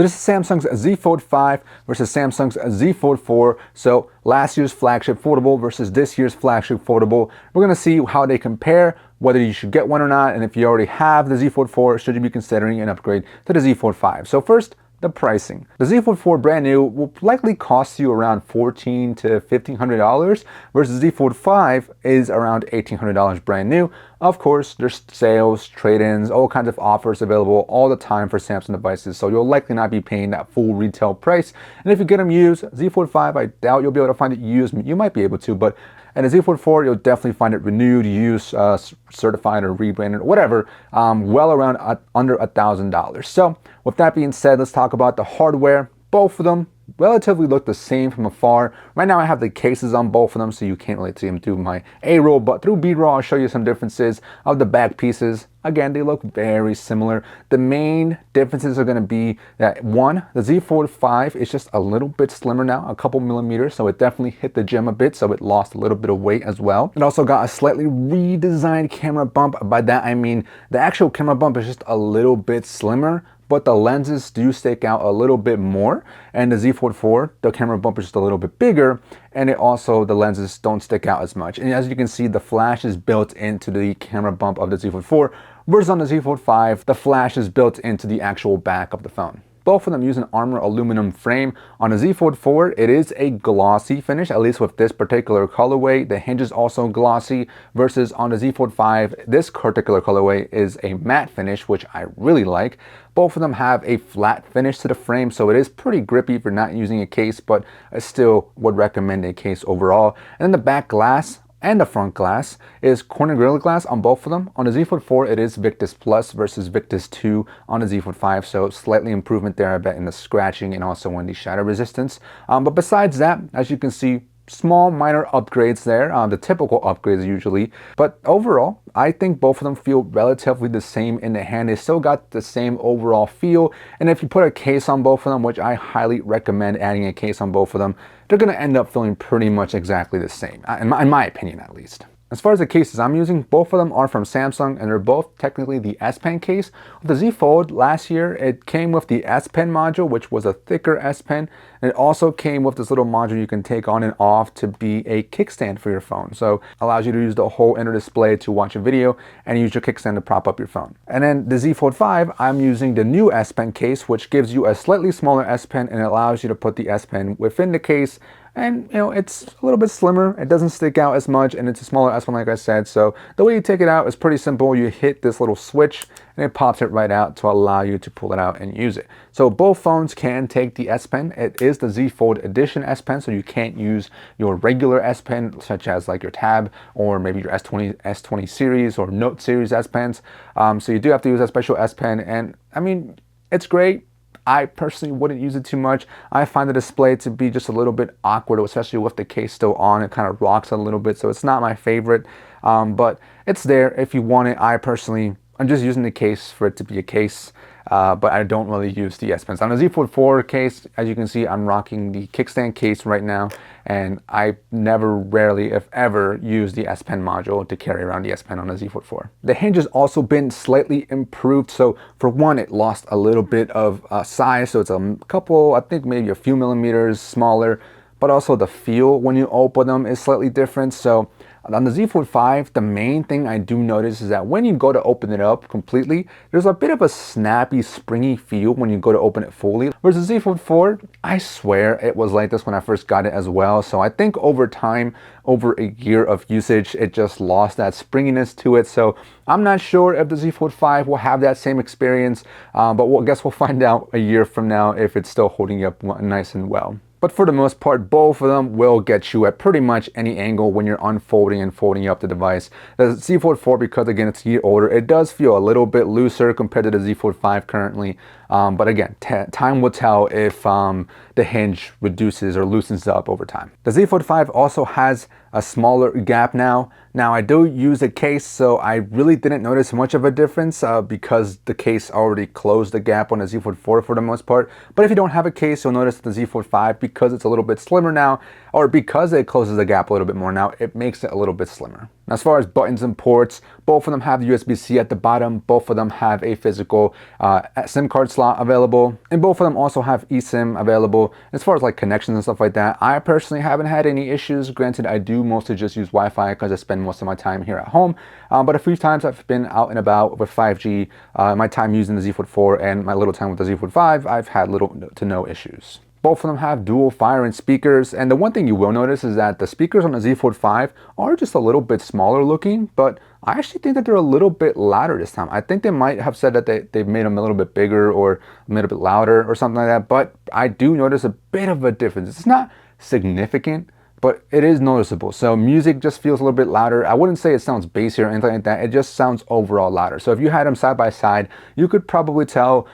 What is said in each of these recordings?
So this is Samsung's Z Fold 5 versus Samsung's Z Fold 4. So last year's flagship foldable versus this year's flagship foldable. We're going to see how they compare, whether you should get one or not, and if you already have the Z Fold 4, should you be considering an upgrade to the Z Fold 5. So first, the pricing. The Z Fold 4 brand new will likely cost you around $1,400 to $1,500 versus Z Fold 5 is around $1,800 brand new. Of course, there's sales, trade-ins, all kinds of offers available all the time for Samsung devices, so you'll likely not be paying that full retail price. And if you get them used, Z Fold 5, I doubt you'll be able to find it used. You might be able to, but and the Z Fold 4, you'll definitely find it renewed, used, certified, or rebranded, whatever, well around under $1,000. So with that being said, let's talk about the hardware. Both of them relatively look the same from afar. Right now I have the cases on both of them, so you can't really see them through my A-roll, but through B-roll I'll show you some differences of the back pieces. Again, they look very similar. The main differences are going to be that one, the Z Fold 5 is just a little bit slimmer now, a couple millimeters, so it definitely hit the gym a bit, so it lost a little bit of weight as well. It also got a slightly redesigned camera bump. By that I mean the actual camera bump is just a little bit slimmer, but the lenses do stick out a little bit more. And the Z Fold 4, the camera bump is just a little bit bigger, and it also, the lenses don't stick out as much. And as you can see, the flash is built into the camera bump of the Z Fold 4, whereas on the Z Fold 5, the flash is built into the actual back of the phone. Both of them use an Armor aluminum frame. On the Z Fold 4, it is a glossy finish, at least with this particular colorway. The hinge is also glossy, versus on the Z Fold 5, this particular colorway is a matte finish, which I really like. Both of them have a flat finish to the frame, so it is pretty grippy if you're not using a case, but I still would recommend a case overall. And then the back glass and the front glass is corner Gorilla Glass on both of them. On the Z Fold 4, it is Victus Plus versus Victus 2 on the Z Fold 5, so slightly improvement there, I bet, in the scratching and also in the shatter resistance. But besides that, as you can see, small minor upgrades there, the typical upgrades usually, but overall I think both of them feel relatively the same in the hand. They still got the same overall feel, and if you put a case on both of them, which I highly recommend adding a case on both of them, they're going to end up feeling pretty much exactly the same, in my opinion at least. As far as the cases I'm using, both of them are from Samsung, and they're both technically the S Pen case. With the Z Fold last year, it came with the S Pen module, which was a thicker S Pen, and it also came with this little module you can take on and off to be a kickstand for your phone. So allows you to use the whole inner display to watch a video and use your kickstand to prop up your phone. And then the Z Fold 5, I'm using the new S Pen case, which gives you a slightly smaller S Pen and allows you to put the S Pen within the case. And you know, it's a little bit slimmer, it doesn't stick out as much, and it's a smaller S1 like I said. So the way you take it out is pretty simple. You hit this little switch and it pops it right out to allow you to pull it out and use it. So both phones can take the S Pen. It is the Z Fold Edition S Pen, so you can't use your regular S Pen, such as like your Tab or maybe your S20 series or Note series S Pens. So you do have to use a special S Pen, and I mean, it's great. I personally wouldn't use it too much. I find the display to be just a little bit awkward, especially with the case still on. It kind of rocks a little bit, so it's not my favorite. But it's there if you want it. I'm just using the case for it to be a case, but I don't really use the S Pens. On the Z Fold 4 case, as you can see, I'm rocking the kickstand case right now, and I rarely, if ever, use the S Pen module to carry around the S Pen on the Z Fold 4. The hinge has also been slightly improved. So for one, it lost a little bit of size, so it's a couple, I think maybe a few millimeters smaller, but also the feel when you open them is slightly different. So on the Z Fold 5, the main thing I do notice is that when you go to open it up completely, there's a bit of a snappy, springy feel when you go to open it fully. Whereas the Z Fold 4, I swear it was like this when I first got it as well. So I think over time, over a year of usage, it just lost that springiness to it. So I'm not sure if the Z Fold 5 will have that same experience, but I guess we'll find out a year from now if it's still holding up nice and well. But for the most part, both of them will get you at pretty much any angle when you're unfolding and folding up the device. The Z Fold 4, because again, it's a year older, it does feel a little bit looser compared to the Z Fold 5 currently. But again, time will tell if the hinge reduces or loosens up over time. The Z Fold 5 also has a smaller gap now. Now I do use a case, so I really didn't notice much of a difference because the case already closed the gap on the Z Fold 4 for the most part. But if you don't have a case, you'll notice the Z Fold 5, because it's a little bit slimmer now, or because it closes the gap a little bit more now, it makes it a little bit slimmer. As far as buttons and ports, both of them have the USB-C at the bottom. Both of them have a physical SIM card slot available, and both of them also have eSIM available. As far as like connections and stuff like that, I personally haven't had any issues. Granted, I do mostly just use Wi-Fi because I spend most of my time here at home, but a few times I've been out and about with 5G, my time using the Z Fold 4 and my little time with the Z Fold 5, I've had little to no issues. Both of them have dual firing speakers, and the one thing you will notice is that the speakers on the Z Fold 5 are just a little bit smaller looking, but I actually think that they're a little bit louder this time. I think they might have said that they've made them a little bit bigger or a little bit louder or something like that, but I do notice a bit of a difference. It's not significant, but it is noticeable. So music just feels a little bit louder. I wouldn't say it sounds bassy or anything like that. It just sounds overall louder. So if you had them side by side, you could probably tell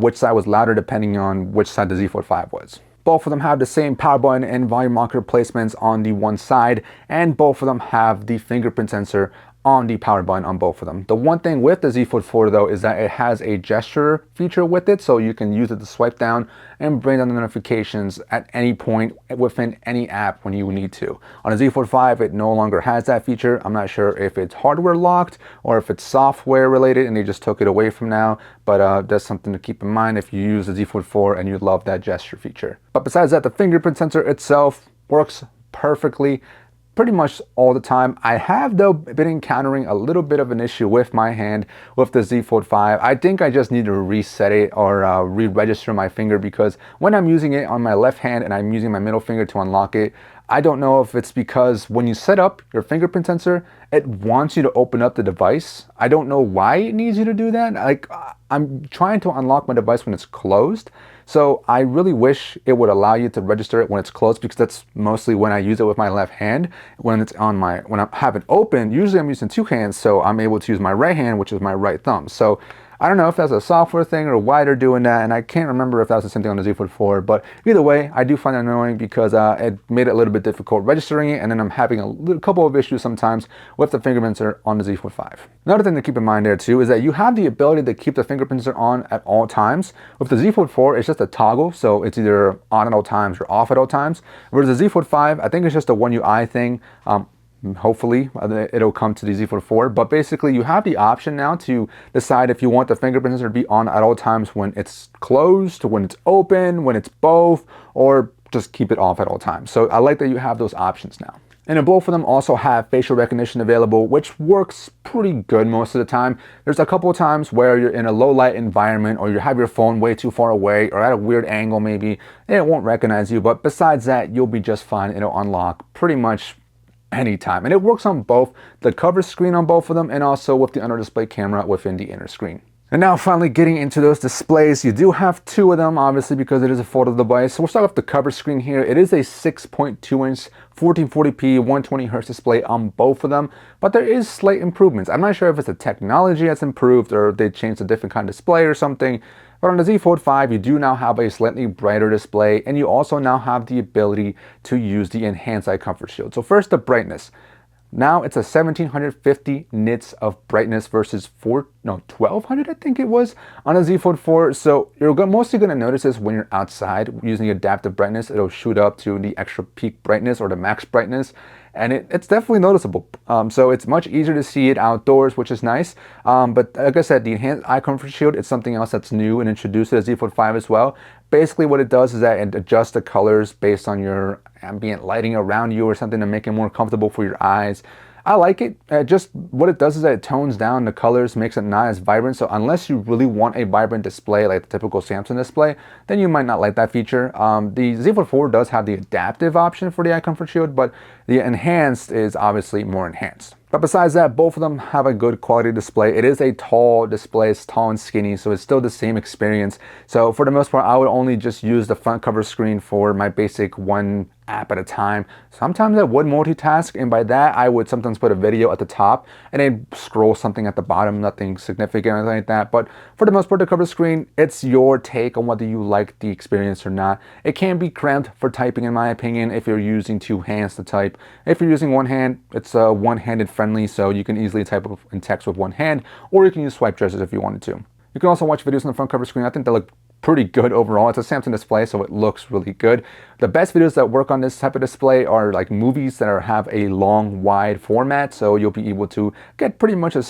which side was louder depending on which side the Z Fold 5 was. Both of them have the same power button and volume rocker placements on the one side, and both of them have the fingerprint sensor on the power button on both of them. The one thing with the Z Fold 4 though is that it has a gesture feature with it, so you can use it to swipe down and bring down the notifications at any point within any app when you need to. On the Z Fold 5, it no longer has that feature. I'm not sure if it's hardware locked or if it's software related and they just took it away from now, but that's something to keep in mind if you use the Z Fold 4 and you love that gesture feature. But besides that, the fingerprint sensor itself works perfectly pretty much all the time. I have though been encountering a little bit of an issue with my hand with the Z Fold 5. I think I just need to reset it or re-register my finger, because when I'm using it on my left hand and I'm using my middle finger to unlock it, I don't know if it's because when you set up your fingerprint sensor, it wants you to open up the device. I don't know why it needs you to do that. Like, I'm trying to unlock my device when it's closed. So I really wish it would allow you to register it when it's closed, because that's mostly when I use it with my left hand. When I have it open, usually I'm using two hands, so I'm able to use my right hand, which is my right thumb. So I don't know if that's a software thing or why they're doing that, and I can't remember if that was the same thing on the Z Fold 4, but either way, I do find it annoying because it made it a little bit difficult registering it, and then I'm having a couple of issues sometimes with the fingerprint sensor on the Z Fold 5. Another thing to keep in mind there too is that you have the ability to keep the fingerprint sensor on at all times. With the Z Fold 4, it's just a toggle, so it's either on at all times or off at all times. Whereas the Z Fold 5, I think it's just a One UI thing. Hopefully it'll come to the Z Fold 4, but basically you have the option now to decide if you want the fingerprint sensor to be on at all times when it's closed, when it's open, when it's both, or just keep it off at all times. So I like that you have those options now. And then both of them also have facial recognition available, which works pretty good most of the time. There's a couple of times where you're in a low light environment or you have your phone way too far away or at a weird angle maybe, and it won't recognize you. But besides that, you'll be just fine. It'll unlock pretty much anytime. And it works on both the cover screen on both of them and also with the under display camera within the inner screen. And now finally getting into those displays, you do have two of them obviously because it is a foldable device. So we'll start with the cover screen here. It is a 6.2 inch 1440p 120Hz display on both of them, but there is slight improvements. I'm not sure if it's the technology that's improved or they changed a different kind of display or something. But on the Z Fold 5, you do now have a slightly brighter display, and you also now have the ability to use the enhanced eye comfort shield. So first, the brightness. Now it's a 1750 nits of brightness versus 1200 I think it was on a Z Fold 4. So you're mostly going to notice this when you're outside using the adaptive brightness. It'll shoot up to the extra peak brightness or the max brightness, and it's definitely noticeable. So it's much easier to see it outdoors, which is nice. But like I said, the enhanced eye comfort shield is something else that's new and introduced to the Z Fold 5 as well. Basically what it does is that it adjusts the colors based on your ambient lighting around you or something to make it more comfortable for your eyes. I like it. Just what it does is that it tones down the colors, makes it not as vibrant. So unless you really want a vibrant display like the typical Samsung display, then you might not like that feature. The Z Fold 4 does have the adaptive option for the eye comfort shield, but the enhanced is obviously more enhanced. But besides that, both of them have a good quality display. It is a tall display, it's tall and skinny, so it's still the same experience. So for the most part, I would only just use the front cover screen for my basic one app at a time. Sometimes I would multitask, and by that I would sometimes put a video at the top and then scroll something at the bottom, nothing significant or anything like that. But for the most part, the cover screen, it's your take on whether you like the experience or not. It can be cramped for typing in my opinion if you're using two hands to type. If you're using one hand, it's one-handed friendly, so you can easily type in text with one hand, or you can use swipe gestures if you wanted to. You can also watch videos on the front cover screen. I think they look pretty good overall. It's a Samsung display, so it looks really good. The best videos that work on this type of display are like movies that have a long, wide format, so you'll be able to get pretty much a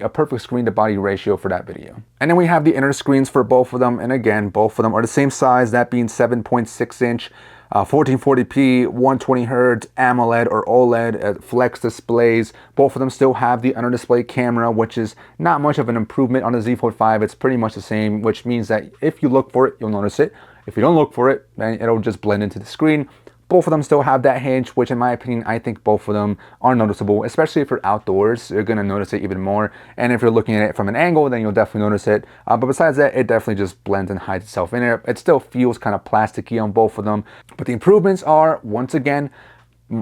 perfect screen to body ratio for that video. And then we have the inner screens for both of them, and again, both of them are the same size, that being 7.6 inch. 1440p, 120 Hz, AMOLED or OLED flex displays. Both of them still have the under display camera, which is not much of an improvement on the Z Fold 5. It's pretty much the same, which means that if you look for it, you'll notice it. If you don't look for it, then it'll just blend into the screen. Both of them still have that hinge, which in my opinion, I think both of them are noticeable, especially if you're outdoors. You're going to notice it even more. And if you're looking at it from an angle, then you'll definitely notice it. But besides that, it definitely just blends and hides itself in there. It still feels kind of plasticky on both of them. But the improvements are, once again,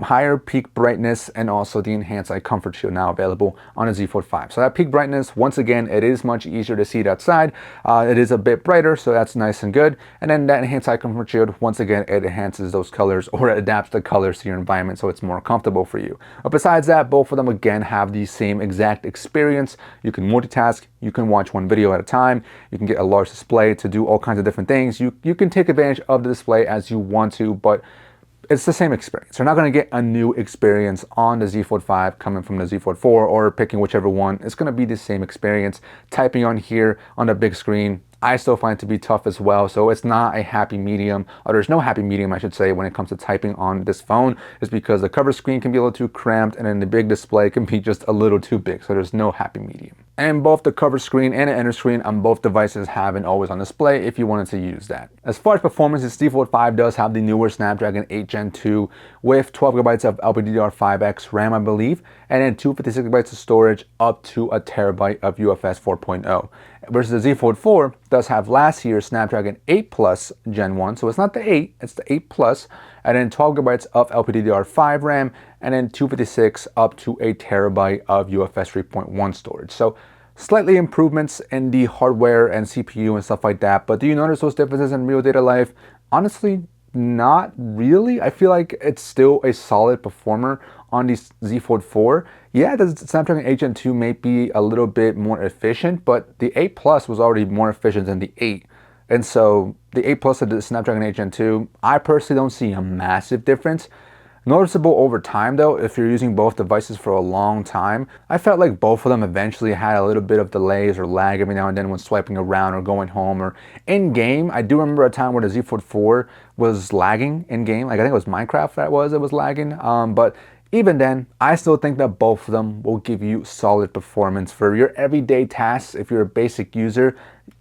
higher peak brightness and also the enhanced eye comfort shield now available on a Z Fold 5. So that peak brightness, once again, it is much easier to see it outside. It is a bit brighter, so that's nice and good. And then that enhanced eye comfort shield, once again, it enhances those colors, or it adapts the colors to your environment so it's more comfortable for you. But besides that, both of them again have the same exact experience. You can multitask, you can watch one video at a time, you can get a large display to do all kinds of different things. You can take advantage of the display as you want to, but it's the same experience. You're not going to get a new experience on the Z Fold 5 coming from the Z Fold 4 or picking whichever one. It's going to be the same experience. Typing on here on the big screen, I still find it to be tough as well. So it's not a happy medium, or there's no happy medium, I should say, when it comes to typing on this phone, is because the cover screen can be a little too cramped and then the big display can be just a little too big. So there's no happy medium. And both the cover screen and the inner screen on both devices have an always on display if you wanted to use that. As far as performance, the Z Fold 5 does have the newer Snapdragon 8 Gen 2 with 12 GB of LPDDR5X RAM, I believe, and then 256 GB of storage up to a terabyte of UFS 4.0. Versus the Z Fold 4 does have last year's Snapdragon 8 Plus Gen 1, so it's not the 8, it's the 8 Plus, and then 12 GB of LPDDR5 RAM, and then 256 up to a terabyte of UFS 3.1 storage. So slightly improvements in the hardware and CPU and stuff like that, but do you notice those differences in real data life? Honestly, not really. I feel like it's still a solid performer on the Z Fold 4. Yeah, the Snapdragon 8 Gen 2 may be a little bit more efficient, but the 8 Plus was already more efficient than the 8. And so the 8 Plus of the Snapdragon 8 Gen 2, I personally don't see a massive difference. Noticeable over time though, if you're using both devices for a long time. I felt like both of them eventually had a little bit of delays or lag every now and then when swiping around or going home or in game. I do remember a time where the Z Fold 4 was lagging in game. Like I think it was Minecraft it was lagging. But even then, I still think that both of them will give you solid performance for your everyday tasks. If you're a basic user,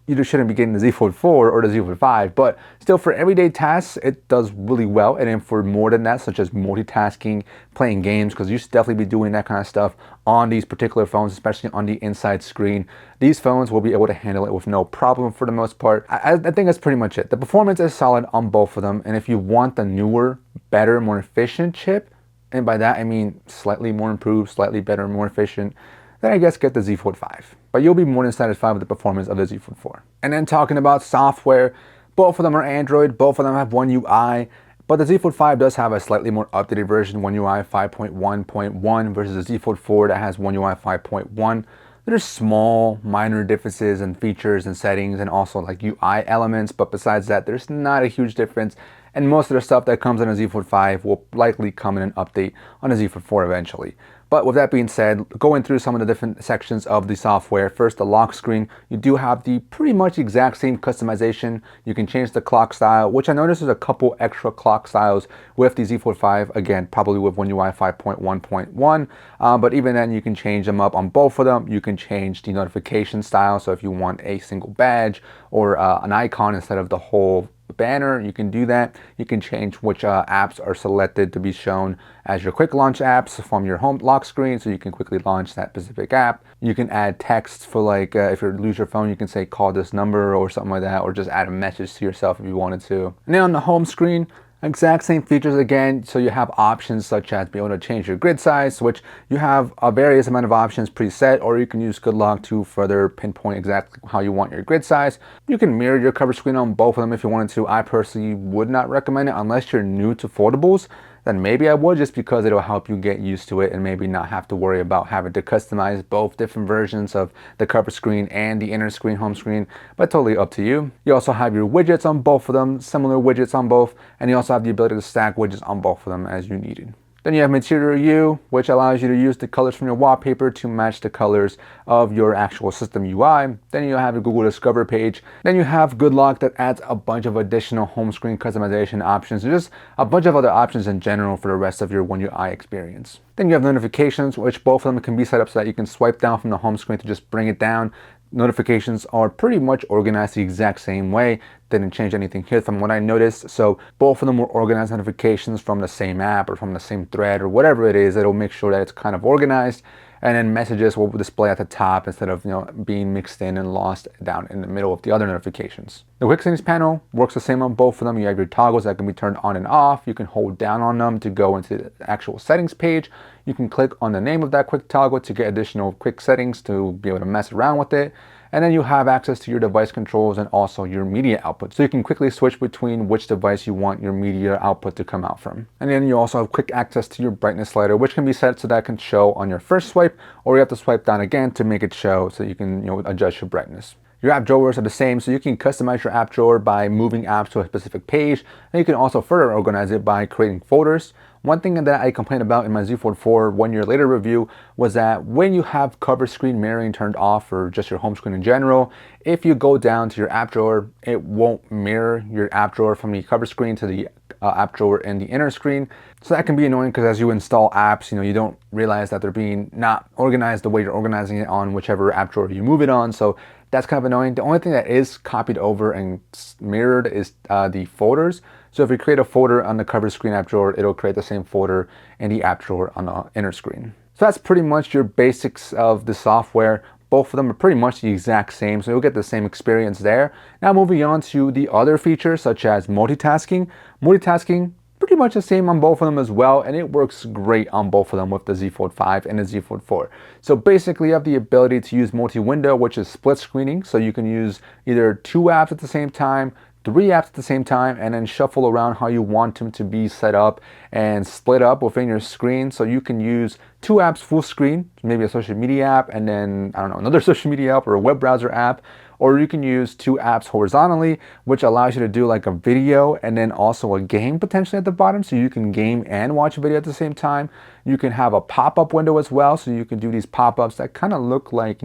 you just shouldn't be getting the Z Fold 4 or the Z Fold 5, but still for everyday tasks, it does really well. And then for more than that, such as multitasking, playing games, because you should definitely be doing that kind of stuff on these particular phones, especially on the inside screen. These phones will be able to handle it with no problem for the most part. I think that's pretty much it. The performance is solid on both of them. And if you want the newer, better, more efficient chip, and by that I mean slightly more improved, slightly better, more efficient, then I guess get the Z Fold 5. But you'll be more than satisfied with the performance of the Z Fold 4. And then talking about software, both of them are Android, both of them have One UI, but the Z Fold 5 does have a slightly more updated version, One UI 5.1.1 versus the Z Fold 4 that has One UI 5.1. There's small, minor differences in features and settings and also like UI elements, but besides that, there's not a huge difference. And most of the stuff that comes in a Z Fold 5 will likely come in an update on a Z Fold 4 eventually. But with that being said, going through some of the different sections of the software, first the lock screen, you do have the pretty much exact same customization. You can change the clock style, which I noticed there's a couple extra clock styles with the Z Fold 5, again, probably with One UI 5.1.1, but even then you can change them up on both of them. You can change the notification style, so if you want a single badge or an icon instead of the whole banner, you can do that. You can change which apps are selected to be shown as your quick launch apps from your home lock screen, so you can quickly launch that specific app. You can add text for like if you lose your phone, you can say call this number or something like that, or just add a message to yourself if you wanted to. And then on the home screen, exact same features again, so you have options such as being able to change your grid size, which you have a various amount of options preset, or you can use Good Lock to further pinpoint exactly how you want your grid size. You can mirror your cover screen on both of them if you wanted to. I personally would not recommend it unless you're new to foldables. then maybe I would, just because it'll help you get used to it and maybe not have to worry about having to customize both different versions of the cover screen and the inner screen home screen, but totally up to you. You also have your widgets on both of them, similar widgets on both, and you also have the ability to stack widgets on both of them as you needed. Then you have Material U, which allows you to use the colors from your wallpaper to match the colors of your actual system UI. Then you have a Google Discover page. Then you have Good Lock that adds a bunch of additional home screen customization options, and just a bunch of other options in general for the rest of your One UI experience. Then you have notifications, which both of them can be set up so that you can swipe down from the home screen to just bring it down. Notifications are pretty much organized the exact same way. Didn't change anything here from what I noticed. So both of them were organized notifications from the same app or from the same thread or whatever it is. It'll make sure that it's kind of organized, and then messages will display at the top instead of being mixed in and lost down in the middle of the other notifications. The quick settings panel works the same on both of them. You have your toggles that can be turned on and off. You can hold down on them to go into the actual settings page. You can click on the name of that quick toggle to get additional quick settings to be able to mess around with it. And then you have access to your device controls and also your media output. So you can quickly switch between which device you want your media output to come out from. And then you also have quick access to your brightness slider, which can be set so that it can show on your first swipe, or you have to swipe down again to make it show so you can adjust your brightness. Your app drawers are the same, so you can customize your app drawer by moving apps to a specific page, and you can also further organize it by creating folders. One thing that I complained about in my Z Fold 4 1 year later review was that when you have cover screen mirroring turned off, or just your home screen in general, if you go down to your app drawer, it won't mirror your app drawer from the cover screen to the app drawer in the inner screen. So that can be annoying, because as you install apps, you don't realize that they're being not organized the way you're organizing it on whichever app drawer you move it on. So that's kind of annoying. The only thing that is copied over and mirrored is the folders. So if you create a folder on the cover screen app drawer, it'll create the same folder in the app drawer on the inner screen. So that's pretty much your basics of the software. Both of them are pretty much the exact same, so you'll get the same experience there. Now moving on to the other features, such as multitasking. Multitasking, pretty much the same on both of them as well, and it works great on both of them with the Z Fold 5 and the Z Fold 4. So basically you have the ability to use multi-window, which is split screening, so you can use either 2 apps at the same time, 3 apps at the same time, and then shuffle around how you want them to be set up and split up within your screen. So you can use 2 apps full screen, maybe a social media app, and then, I don't know, another social media app or a web browser app. Or you can use 2 apps horizontally, which allows you to do like a video and then also a game potentially at the bottom, so you can game and watch a video at the same time. You can have a pop-up window as well, so you can do these pop-ups that kind of look like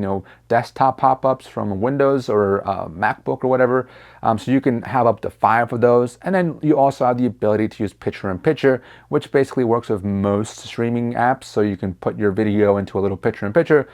desktop pop-ups from Windows or MacBook or whatever. So you can have up to 5 of those. And then you also have the ability to use picture-in-picture, which basically works with most streaming apps. So you can put your video into a little picture-in-picture,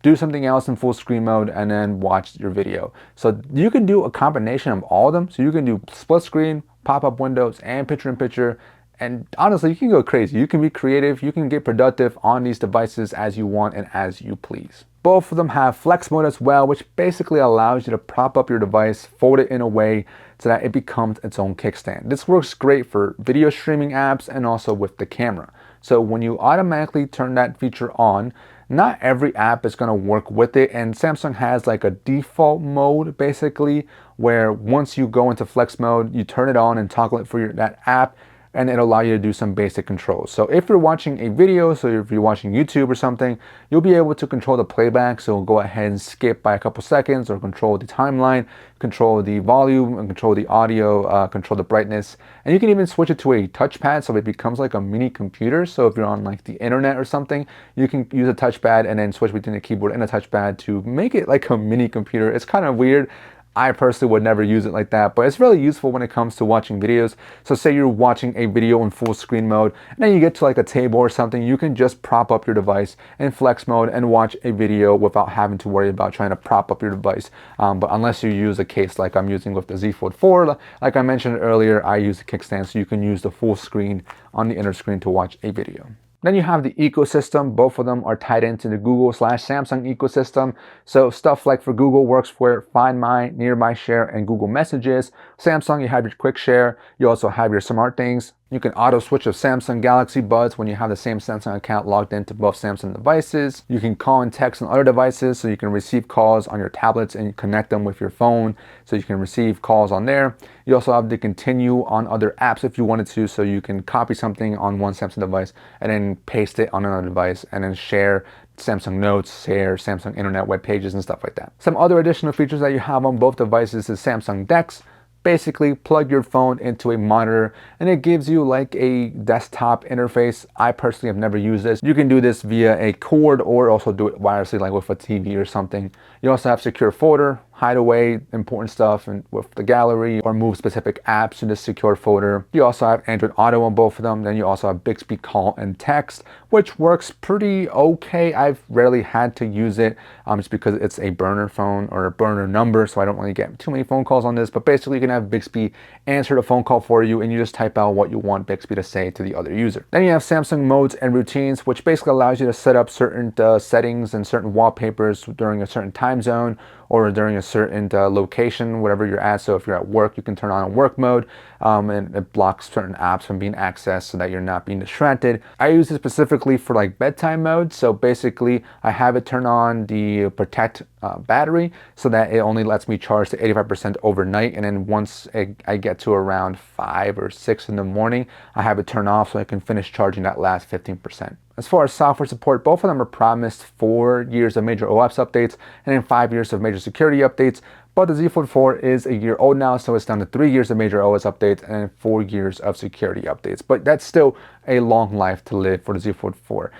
do something else in full screen mode, and then watch your video. So you can do a combination of all of them. So you can do split screen, pop-up windows, and picture-in-picture. And honestly, you can go crazy. You can be creative. You can get productive on these devices as you want and as you please. Both of them have flex mode as well, which basically allows you to prop up your device, fold it in a way so that it becomes its own kickstand. This works great for video streaming apps and also with the camera. So when you automatically turn that feature on, not every app is going to work with it, and Samsung has like a default mode basically, where once you go into flex mode, you turn it on and toggle it for that app, and it'll allow you to do some basic controls. So if you're watching a video, so if you're watching YouTube or something, you'll be able to control the playback. So go ahead and skip by a couple seconds, or control the timeline, control the volume, and control the audio, control the brightness. And you can even switch it to a touchpad, so it becomes like a mini computer. So if you're on like the internet or something, you can use a touchpad and then switch between the keyboard and a touchpad to make it like a mini computer. It's kind of weird. I personally would never use it like that, but it's really useful when it comes to watching videos. So say you're watching a video in full screen mode, and then you get to like a table or something, you can just prop up your device in flex mode and watch a video without having to worry about trying to prop up your device. But unless you use a case like I'm using with the Z Fold 4, like I mentioned earlier, I use a Kxnt, so you can use the full screen on the inner screen to watch a video. Then you have the ecosystem. Both of them are tied into the Google/Samsung ecosystem. So stuff like for Google works for Find My, Nearby Share, and Google Messages. Samsung, you have your Quick Share. You also have your Smart Things. You can auto switch of Samsung Galaxy Buds when you have the same Samsung account logged into both Samsung devices. You can call and text on other devices, so you can receive calls on your tablets and connect them with your phone, so you can receive calls on there. You also have to continue on other apps if you wanted to, so you can copy something on one Samsung device and then paste it on another device and then share Samsung Notes, share Samsung Internet web pages and stuff like that. Some other additional features that you have on both devices is Samsung DeX. Basically, plug your phone into a monitor and it gives you like a desktop interface. I personally have never used this. You can do this via a cord or also do it wirelessly, like with a TV or something. You also have secure folder, hide away important stuff and with the gallery, or move specific apps to this secure folder. You also have Android Auto on both of them. Then you also have Bixby Call and Text, which works pretty okay. I've rarely had to use it just because it's a burner phone or a burner number, so I don't really get too many phone calls on this. But basically, you can have Bixby answer the phone call for you and you just type out what you want Bixby to say to the other user. Then you have Samsung Modes and Routines, which basically allows you to set up certain settings and certain wallpapers during a certain time zone or during a certain location, whatever you're at. So if you're at work, you can turn on a work mode and it blocks certain apps from being accessed so that you're not being distracted. I use it specifically for like bedtime mode. So basically I have it turn on the protect battery so that it only lets me charge to 85% overnight. And then once I get to around 5 or 6 in the morning, I have it turn off so I can finish charging that last 15%. As far as software support, both of them are promised 4 years of major OS updates and then 5 years of major security updates. But the Z Fold 4 is a year old now, so it's down to 3 years of major OS updates and 4 years of security updates. But that's still a long life to live for the Z Fold 4.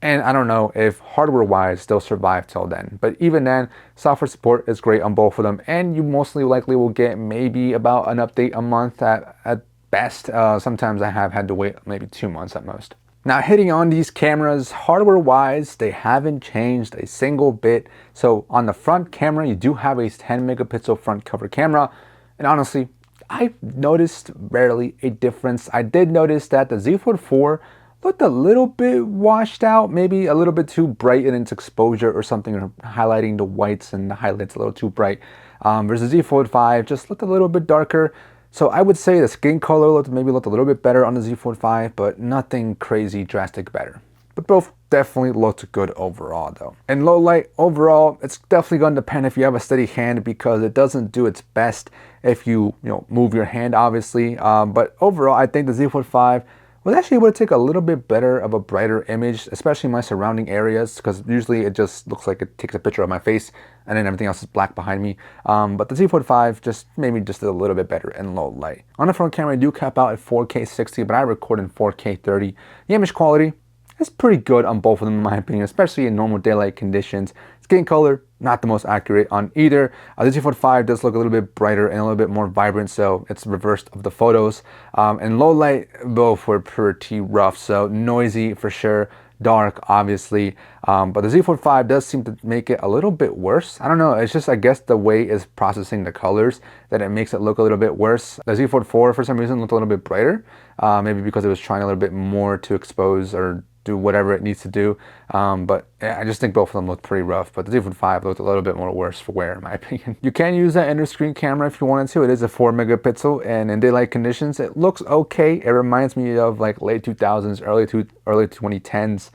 And I don't know if hardware-wise they'll survive till then. But even then, software support is great on both of them. And you mostly likely will get maybe about an update a month at best. Sometimes I have had to wait maybe 2 months at most. Now, hitting on these cameras, hardware-wise, they haven't changed a single bit. So on the front camera, you do have a 10 megapixel front cover camera. And honestly, I noticed barely a difference. I did notice that the Z Fold 4 looked a little bit washed out, maybe a little bit too bright in its exposure or something, or highlighting the whites and the highlights a little too bright. Versus Z Fold 5 just looked a little bit darker. So I would say the skin color maybe looked a little bit better on the Z Fold 5, but nothing crazy drastic better. But both definitely looked good overall though. In low light, overall, it's definitely going to depend if you have a steady hand, because it doesn't do its best if you move your hand, obviously. But overall, I think the Z Fold 5 was actually able to take a little bit better of a brighter image, especially in my surrounding areas, because usually it just looks like it takes a picture of my face and then everything else is black behind me. But the Z Fold 5 just maybe just did a little bit better in low light. On the front camera, I do cap out at 4K 60, but I record in 4K 30. The image quality is pretty good on both of them in my opinion, especially in normal daylight conditions. Skin color, not the most accurate on either. The Z Fold 5 does look a little bit brighter and a little bit more vibrant, so it's reversed of the photos. In low light, both were pretty rough, so noisy for sure, dark obviously. But the Z Fold 5 does seem to make it a little bit worse. I don't know, it's just I guess the way it's processing the colors that it makes it look a little bit worse. The Z Fold 4 for some reason looked a little bit brighter, maybe because it was trying a little bit more to expose or do whatever it needs to do. But yeah, I just think both of them look pretty rough, but the Z Fold 5 looked a little bit more worse for wear in my opinion. You can use that under screen camera if you wanted to. It is a 4 megapixel and in daylight conditions it looks okay. It reminds me of like late 2000s, early 2010s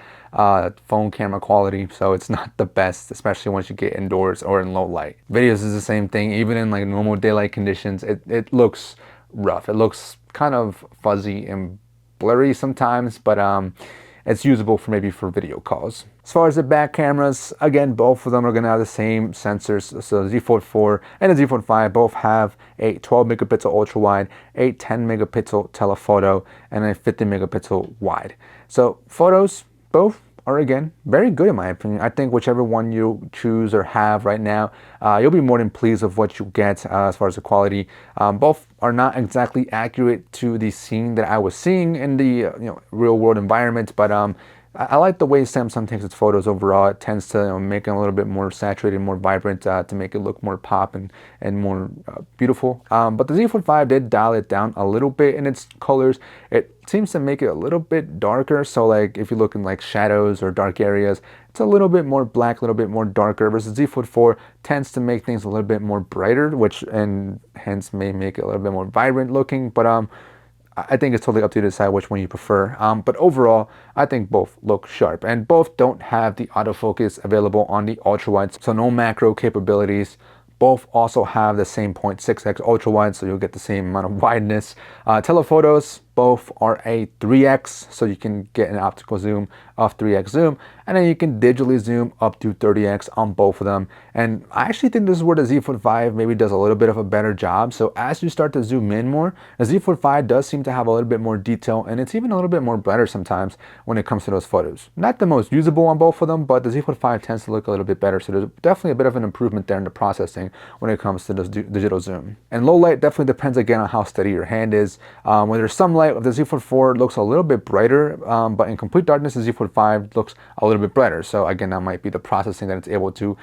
phone camera quality, so it's not the best, especially once you get indoors or in low light. Videos is the same thing. Even in like normal daylight conditions, it looks rough. It looks kind of fuzzy and blurry sometimes, but it's usable for maybe for video calls. As far as the back cameras, again, both of them are gonna have the same sensors. So the Z Fold 4 and the Z Fold 5 both have a 12 megapixel ultra wide, a 10 megapixel telephoto, and a 50 megapixel wide. So photos, both are again very good in my opinion. I think whichever one you choose or have right now, you'll be more than pleased with what you get as far as the quality. Both are not exactly accurate to the scene that I was seeing in the real world environment, but I like the way Samsung takes its photos overall. It tends to make it a little bit more saturated, more vibrant, to make it look more pop and more beautiful. But the Z Fold 5 did dial it down a little bit in its colors. It seems to make it a little bit darker. So like if you look in like shadows or dark areas, it's a little bit more black, a little bit more darker, versus Z Fold 4 tends to make things a little bit more brighter, which and hence may make it a little bit more vibrant looking. But I think it's totally up to you to decide which one you prefer. But overall, I think both look sharp, and both don't have the autofocus available on the ultra wide, so no macro capabilities. Both also have the same 0.6x ultra wide, so you'll get the same amount of wideness. Telephotos, both are a 3x, so you can get an optical zoom of 3x zoom, and then you can digitally zoom up to 30x on both of them. And I actually think this is where the Z Fold 5 maybe does a little bit of a better job. So as you start to zoom in more, the Z Fold 5 does seem to have a little bit more detail, and it's even a little bit more brighter sometimes when it comes to those photos. Not the most usable on both of them, but the Z Fold 5 tends to look a little bit better, so there's definitely a bit of an improvement there in the processing when it comes to this digital zoom. And low light definitely depends again on how steady your hand is. When there's some light, the Z Fold 4 looks a little bit brighter, but in complete darkness, the Z Fold 5 looks a little bit brighter. So again, that might be the processing that it's able to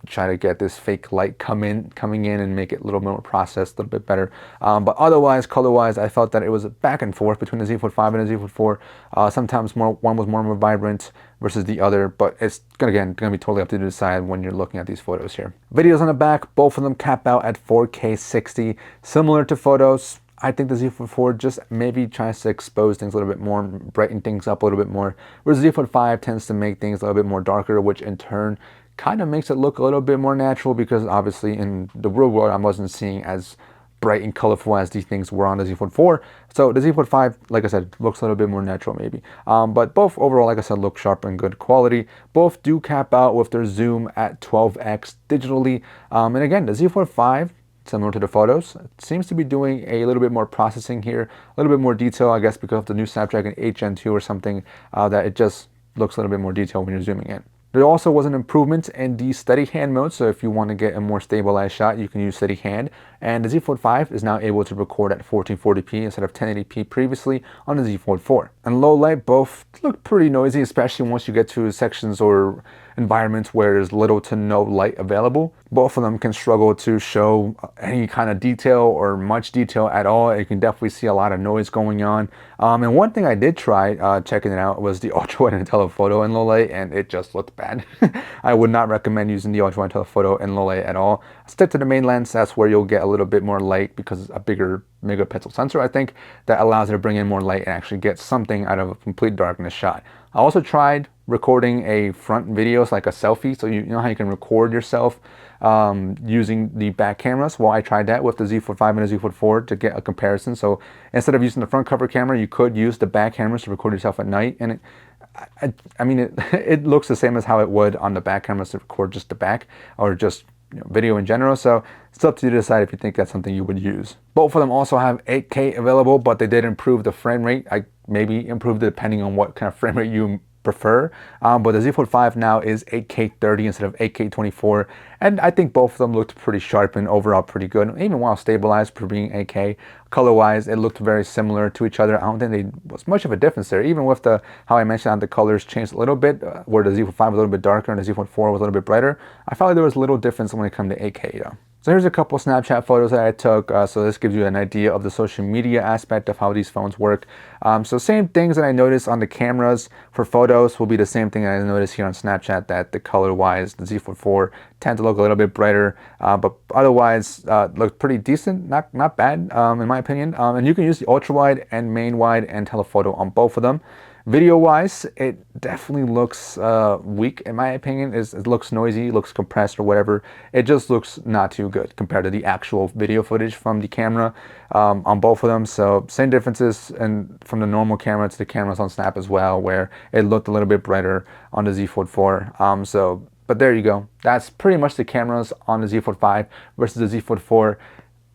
try to get this fake light coming in and make it a little more processed, a little bit better. But otherwise, color-wise, I felt that it was back and forth between the Z Fold 5 and the Z Fold 4. Sometimes one was more vibrant versus the other, but it's again gonna be totally up to you to decide when you're looking at these photos here. Videos on the back, both of them cap out at 4K 60, similar to photos. I think the Z Fold 4 just maybe tries to expose things a little bit more, brighten things up a little bit more, whereas the Z Fold 5 tends to make things a little bit more darker, which in turn kind of makes it look a little bit more natural, because obviously in the real world I wasn't seeing as bright and colorful as these things were on the Z Fold 4. So the Z Fold 5, like I said, looks a little bit more natural maybe. But both overall, like I said, look sharp and good quality. Both do cap out with their zoom at 12x digitally. And again, the Z Fold 5, similar to the photos, it seems to be doing a little bit more processing here, a little bit more detail, I guess because of the new Snapdragon 8 Gen 2 or something, that it just looks a little bit more detailed when you're zooming in. There also was an improvement in the steady hand mode, so if you want to get a more stabilized shot, you can use steady hand. And the Z Fold 5 is now able to record at 1440p instead of 1080p previously on the Z Fold 4. And low light, both look pretty noisy, especially once you get to sections or environments where there's little to no light available. Both of them can struggle to show any kind of detail or much detail at all. You can definitely see a lot of noise going on. And one thing I did try checking it out was the ultra wide and telephoto in low light, and it just looked bad. I would not recommend using the ultra wide telephoto in low light at all. Stick to the main lens. That's where you'll get a little bit more light, because it's a bigger megapixel sensor, I think, that allows it to bring in more light and actually get something out of a complete darkness shot. I also tried recording a front video, so like a selfie, so you know how you can record yourself using the back cameras. Well, I tried that with the Z Fold 5 and the Z Fold 4 to get a comparison. So instead of using the front cover camera, you could use the back cameras to record yourself at night, and I mean it looks the same as how it would on the back cameras to record just the back, or just video in general. So it's up to you to decide if you think that's something you would use. Both of them also have 8K available, but they did improve the frame rate. I maybe improved it depending on what kind of frame rate you prefer, but the Z Fold 5 now is 8K 30 instead of 8K 24, and I think both of them looked pretty sharp and overall pretty good, even while stabilized for being 8K. Color-wise, it looked very similar to each other. I don't think there was much of a difference there, even with the, how I mentioned how the colors changed a little bit, where the Z Fold 5 was a little bit darker and the Z Fold 4 was a little bit brighter. I felt like there was a little difference when it came to 8K though. So here's a couple Snapchat photos that I took. So this gives you an idea of the social media aspect of how these phones work. So same things that I noticed on the cameras for photos will be the same thing that I noticed here on Snapchat, that the color-wise, the Z Fold 4 tend to look a little bit brighter, but otherwise look pretty decent, not bad in my opinion. And you can use the ultra-wide and main-wide and telephoto on both of them. Video-wise, it definitely looks weak in my opinion. It looks noisy, looks compressed or whatever. It just looks not too good compared to the actual video footage from the camera on both of them. So same differences and from the normal camera to the cameras on Snap as well, where it looked a little bit brighter on the Z Fold 4. But there you go. That's pretty much the cameras on the Z Fold 5 versus the Z Fold 4.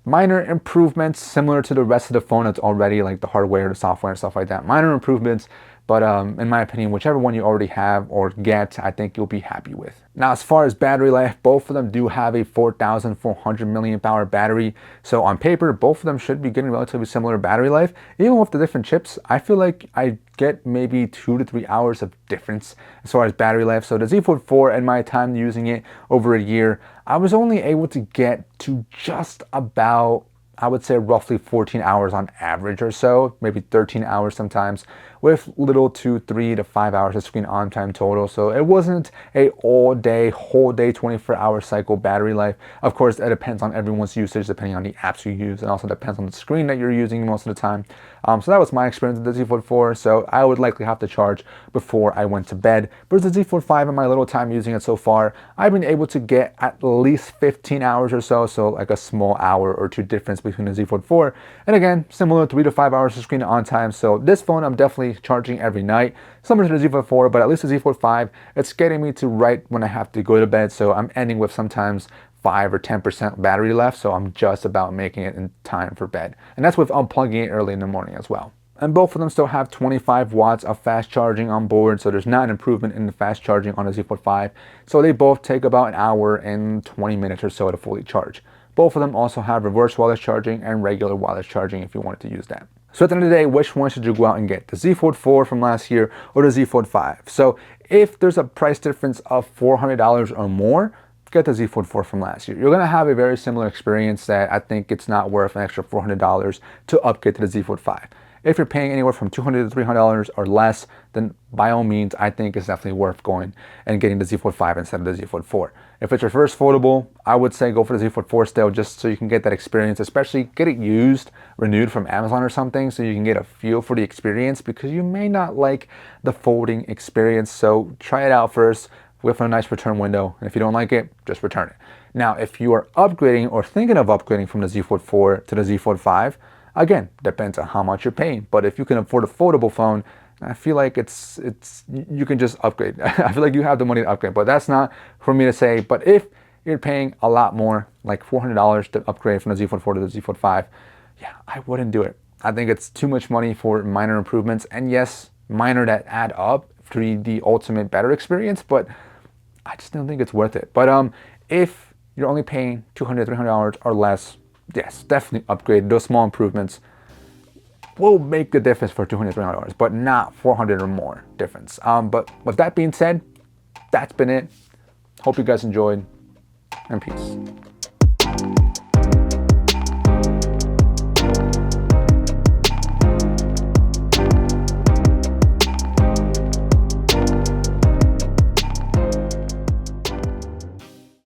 Minor improvements similar to the rest of the phone that's already, like the hardware, the software and stuff like that. Minor improvements, but in my opinion, whichever one you already have or get, I think you'll be happy with. Now, as far as battery life, both of them do have a 4,400 milliamp hour battery. So on paper, both of them should be getting relatively similar battery life. Even with the different chips, I feel like I get maybe 2 to 3 hours of difference as far as battery life. So the Z Fold 4, in my time using it over a year, I was only able to get to just about, I would say roughly 14 hours on average or so, maybe 13 hours sometimes, with little to 3 to 5 hours of screen on time total. So it wasn't a all day, whole day, 24-hour cycle battery life. Of course, it depends on everyone's usage, depending on the apps you use, and also depends on the screen that you're using most of the time. So that was my experience with the Z Fold 4. So I would likely have to charge before I went to bed. But the Z Fold 5, in my little time using it so far, I've been able to get at least 15 hours or so. So like a small hour or two difference between the Z Fold 4. And again, similar 3 to 5 hours of screen on time. So this phone I'm definitely charging every night, similar to the Z Fold 4, but at least the Z Fold 5, it's getting me to right when I have to go to bed. So I'm ending with sometimes 5 or 10% battery left, so I'm just about making it in time for bed. And that's with unplugging it early in the morning as well. And both of them still have 25 watts of fast charging on board, so there's not an improvement in the fast charging on the Z Fold 5. So they both take about an hour and 20 minutes or so to fully charge. Both of them also have reverse wireless charging and regular wireless charging if you wanted to use that. So at the end of the day, which one should you go out and get? The Z Fold 4 from last year or the Z Fold 5? So if there's a price difference of $400 or more, get the Z Fold 4 from last year. You're going to have a very similar experience that I think it's not worth an extra $400 to upgrade to the Z Fold 5. If you're paying anywhere from $200 to $300 or less, then by all means, I think it's definitely worth going and getting the Z Fold 5 instead of the Z Fold 4. If it's your first foldable, I would say go for the Z Fold 4 still, just so you can get that experience, especially get it used, renewed from Amazon or something, so you can get a feel for the experience, because you may not like the folding experience. So try it out first with a nice return window, and if you don't like it, just return it. Now, if you are upgrading or thinking of upgrading from the Z Fold 4 to the Z Fold 5, again, depends on how much you're paying. But if you can afford a foldable phone, I feel like you can just upgrade. I feel like you have the money to upgrade, but that's not for me to say. But if you're paying a lot more, like $400 to upgrade from the Z Fold 4 to the Z Fold 5, yeah, I wouldn't do it. I think it's too much money for minor improvements, and yes, minor that add up to the ultimate better experience, but I just don't think it's worth it. But if you're only paying $200, $300 or less, yes, definitely upgrade. Those small improvements will make the difference for $200, $300, but not $400 or more difference. But with that being said, that's been it. Hope you guys enjoyed, and peace.